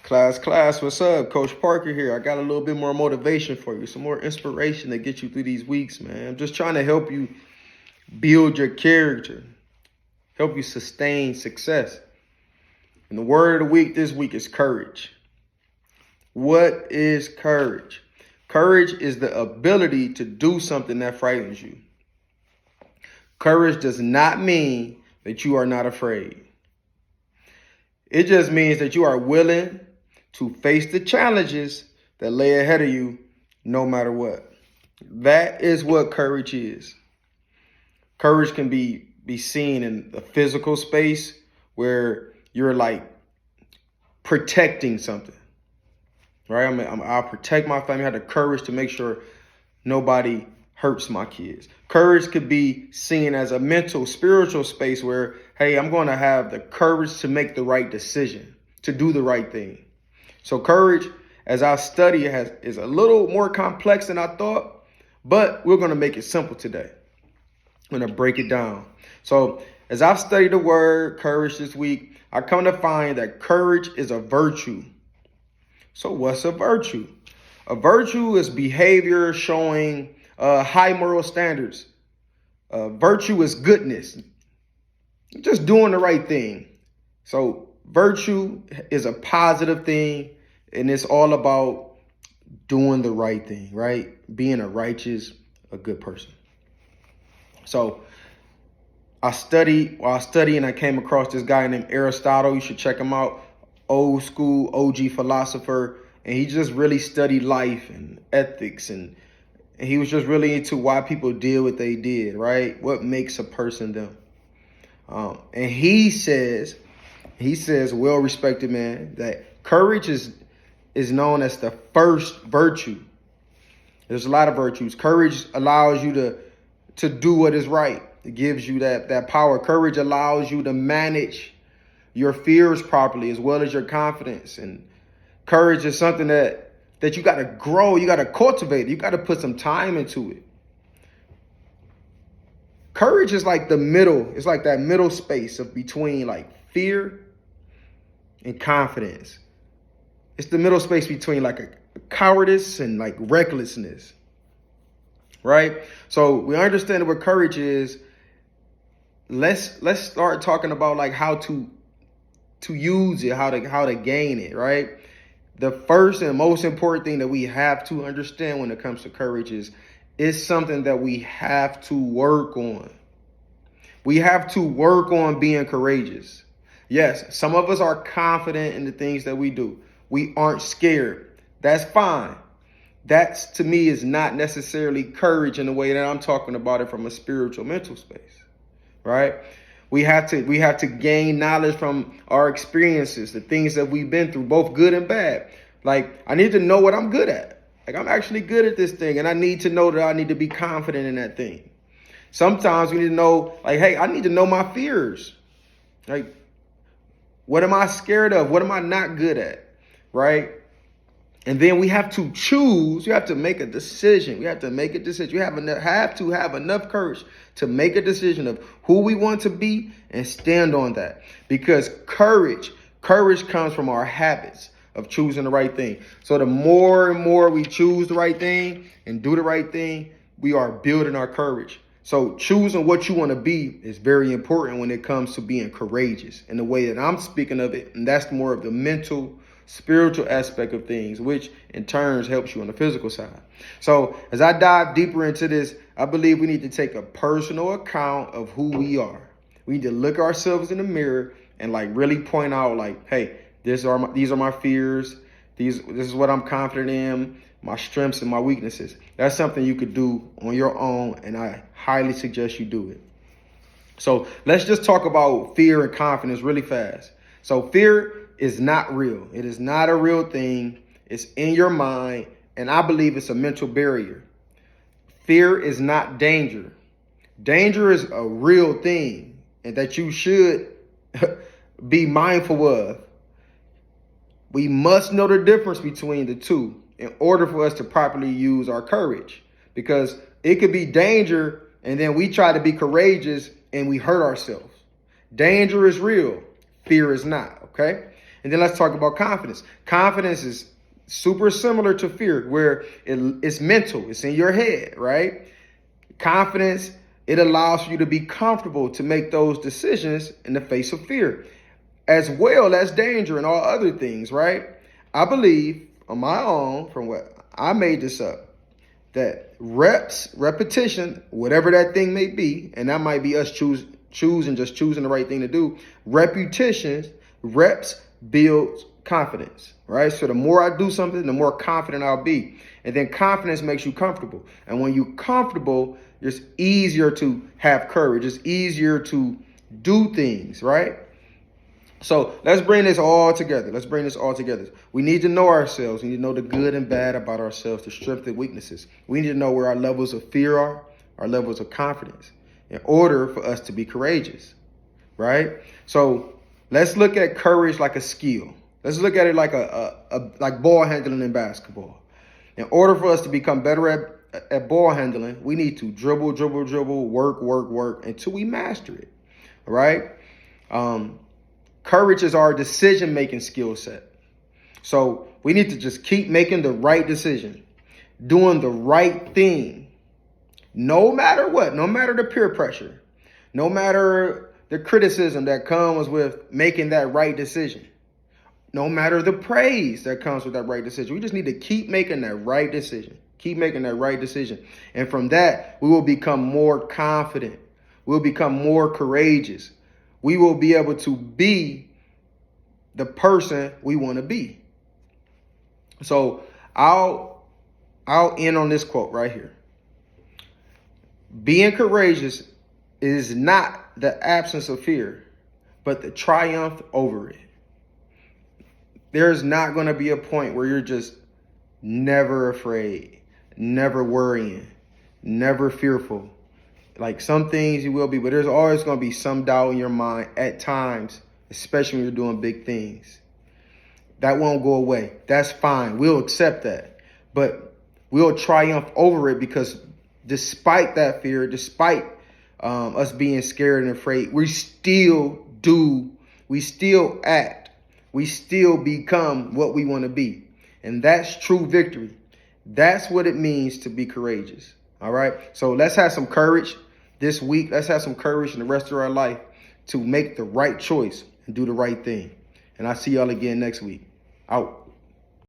Class, what's up? Coach Parker here. I got a little bit more motivation for you, some more inspiration to get you through these weeks, man. I'm just trying to help you build your character, help you sustain success. And the word of the week this week is courage. What is courage? Courage is the ability to do something that frightens you. Courage does not mean that you are not afraid. It just means that you are willing to face the challenges that lay ahead of you no matter what. That is what courage is. Courage can be seen in the physical space where you're like protecting something, right? I'll protect my family. I have the courage to make sure nobody hurts my kids. Courage could be seen as a mental, spiritual space where, hey, I'm going to have the courage to make the right decision, to do the right thing. So courage, as I study, is a little more complex than I thought, but we're going to make it simple today. I'm going to break it down. So as I've studied the word courage this week, I come to find that courage is a virtue. So what's a virtue? A virtue is behavior showing high moral standards. Virtue is goodness, just doing the right thing. So virtue is a positive thing, and it's all about doing the right thing, right? Being a righteous, a good person. So while studying, I came across this guy named Aristotle. You should check him out. Old school OG philosopher. And he just really studied life and ethics, and he was just really into why people did what they did, right? What makes a person them. And he says, well-respected man, that courage is known as the first virtue. There's a lot of virtues. Courage allows you to do what is right. It gives you that power. Courage allows you to manage your fears properly as well as your confidence. And courage is something that you got to grow. You got to cultivate. You got to put some time into it. Courage is like the middle. It's like that middle space of between like fear and confidence. It's the middle space between like a cowardice and like recklessness. Right? So we understand what courage is. Let's start talking about like how to use it, how to gain it, right? The first and most important thing that we have to understand when it comes to courage is it's something that we have to work on. We have to work on being courageous. Yes, some of us are confident in the things that we do. We aren't scared. That's fine. That's, to me, is not necessarily courage in the way that I'm talking about it from a spiritual, mental space, right? We have to gain knowledge from our experiences, the things that we've been through, both good and bad. Like, I need to know what I'm good at. Like, I'm actually good at this thing, and I need to know that I need to be confident in that thing. Sometimes we need to know, like, hey, I need to know my fears. Like, what am I scared of? What am I not good at, right? And then we have to choose. You have to make a decision. We have to make a decision. You have to have enough courage to make a decision of who we want to be and stand on that. Because courage comes from our habits of choosing the right thing. So the more and more we choose the right thing and do the right thing, we are building our courage. So choosing what you want to be is very important when it comes to being courageous in the way that I'm speaking of it. And that's more of the mental, spiritual aspect of things, which in turn helps you on the physical side. So as I dive deeper into this, I believe we need to take a personal account of who we are. We need to look ourselves in the mirror and like really point out like, hey, these are my fears. This is what I'm confident in, my strengths and my weaknesses. That's something you could do on your own, and I highly suggest you do it. So let's just talk about fear and confidence really fast. So fear is not real. It is not a real thing. It's in your mind, and I believe it's a mental barrier. Fear is not danger. Danger is a real thing, and that you should be mindful of. We must know the difference between the two in order for us to properly use our courage, because it could be danger and then we try to be courageous and we hurt ourselves. Danger is real. Fear is not. Okay. And then let's talk about confidence. Confidence is super similar to fear, where it's mental. It's in your head, right? Confidence, it allows you to be comfortable to make those decisions in the face of fear, as well as danger and all other things, right? I believe on my own, from what I made this up, that repetition, whatever that thing may be, and that might be us choosing the right thing to do. Reps builds confidence, right? So the more I do something, the more confident I'll be. And then confidence makes you comfortable. And when you're comfortable, it's easier to have courage. It's easier to do things, right? So let's bring this all together. We need to know ourselves. We need to know the good and bad about ourselves, the strengths and weaknesses. We need to know where our levels of fear are, our levels of confidence, in order for us to be courageous, right? So let's look at courage like a skill. Let's look at it like like ball handling in basketball. In order for us to become better at ball handling, we need to dribble, work until we master it, all right? Courage is our decision-making skill set. So we need to just keep making the right decision, doing the right thing, no matter what, no matter the peer pressure, no matter the criticism that comes with making that right decision, no matter the praise that comes with that right decision. We just need to keep making that right decision, And from that, we will become more confident. We'll become more courageous. We will be able to be the person we want to be. So I'll end on this quote right here. Being courageous is not the absence of fear, but the triumph over it. There's not going to be a point where you're just never afraid, never worrying, never fearful. Like some things you will be, but there's always going to be some doubt in your mind at times, especially when you're doing big things. That won't go away. That's fine. We'll accept that. But we'll triumph over it, because despite that fear, despite us being scared and afraid, we still act, we still become what we want to be. And that's true victory. That's what it means to be courageous. All right. So let's have some courage this week. Let's have some courage in the rest of our life to make the right choice and do the right thing. And I'll see y'all again next week. Out.